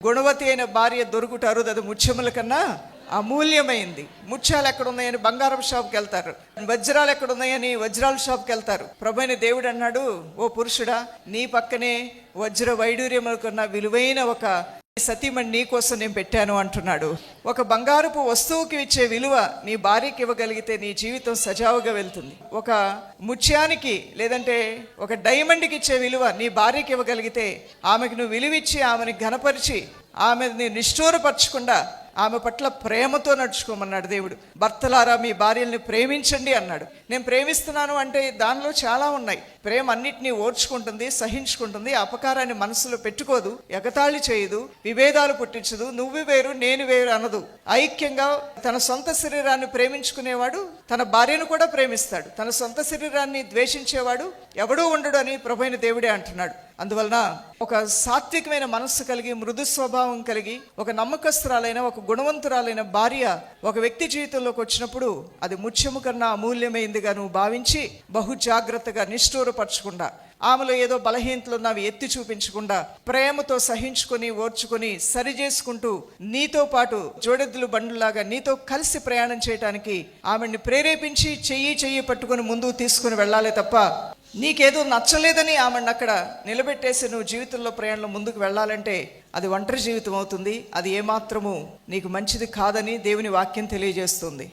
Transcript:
గుణవతి అయిన భార్య దొరుకుట అరుదు, అది ముత్యముల కన్నా అమూల్యమైంది. ముత్యాలు ఎక్కడ ఉన్నాయని బంగారం షాప్కి వెళ్తారు, వజ్రాలు ఎక్కడ ఉన్నాయని వజ్రాల షాప్కి వెళ్తారు. ప్రభువైన దేవుడు అన్నాడు, ఓ పురుషుడా, నీ పక్కనే వజ్ర వైడూర్యముల కన్నా విలువైన ఒక సతీమణి నీ కోసం నేను పెట్టాను అంటున్నాడు. ఒక బంగారపు వస్తువుకి ఇచ్చే విలువ నీ భార్యకి ఇవ్వగలిగితే నీ జీవితం సజావుగా వెళ్తుంది. ఒక ముత్యానికి లేదంటే ఒక డైమండ్కి ఇచ్చే విలువ నీ భార్యకి ఇవ్వగలిగితే ఆమెకు నువ్వు విలువిచ్చి ఆమెను ఘనపరిచి ఆమెని నిష్ఠూరపరచకుండా ఆమె పట్ల ప్రేమతో నడుచుకోమన్నాడు దేవుడు. భర్తలారా మీ భార్యల్ని ప్రేమించండి అన్నాడు. నేను ప్రేమిస్తున్నాను అంటే దానిలో చాలా ఉన్నాయి. ప్రేమ అన్నిటినీ ఓర్చుకుంటుంది, సహించుకుంటుంది, అపకారాన్ని మనసులో పెట్టుకోదు, ఎగతాళి చేయదు, విభేదాలు పుట్టించదు, నువ్వు వేరు నేను వేరు అనదు. ఐక్యంగా తన సొంత శరీరాన్ని ప్రేమించుకునేవాడు తన భార్యను కూడా ప్రేమిస్తాడు. తన సొంత శరీరాన్ని ద్వేషించేవాడు ఎవడూ ఉండడు అని ప్రభువైన దేవుడే అంటున్నాడు. అందువలన ఒక సాత్వికమైన మనస్సు కలిగి, మృదు స్వభావం కలిగి, ఒక నమ్మకస్తురాలైన, ఒక గుణవంతురాలైన భార్య ఒక వ్యక్తి జీవితంలోకి వచ్చినప్పుడు అది ముత్యము కన్నా అమూల్యమైందిగా నువ్వు భావించి బహు జాగ్రత్తగా నిష్ఠూరపరచకుండా, ఆమెలో ఏదో బలహీనతలు ఉన్నవి ఎత్తి చూపించకుండా ప్రేమతో సహించుకొని ఓర్చుకొని సరి చేసుకుంటూ నీతో పాటు జోడెద్దులు బండులాగా నీతో కలిసి ప్రయాణం చేయడానికి ఆమెని ప్రేరేపించి చెయ్యి పట్టుకొని ముందుకు తీసుకుని వెళ్ళాలి తప్ప నీకేదో నచ్చలేదని ఆమెను అక్కడ నిలబెట్టేసి నువ్వు జీవితంలో ప్రయాణంలో ముందుకు వెళ్ళాలంటే అది ఒంటరి జీవితం అవుతుంది. అది ఏమాత్రము నీకు మంచిది కాదని దేవుని వాక్యం తెలియజేస్తుంది.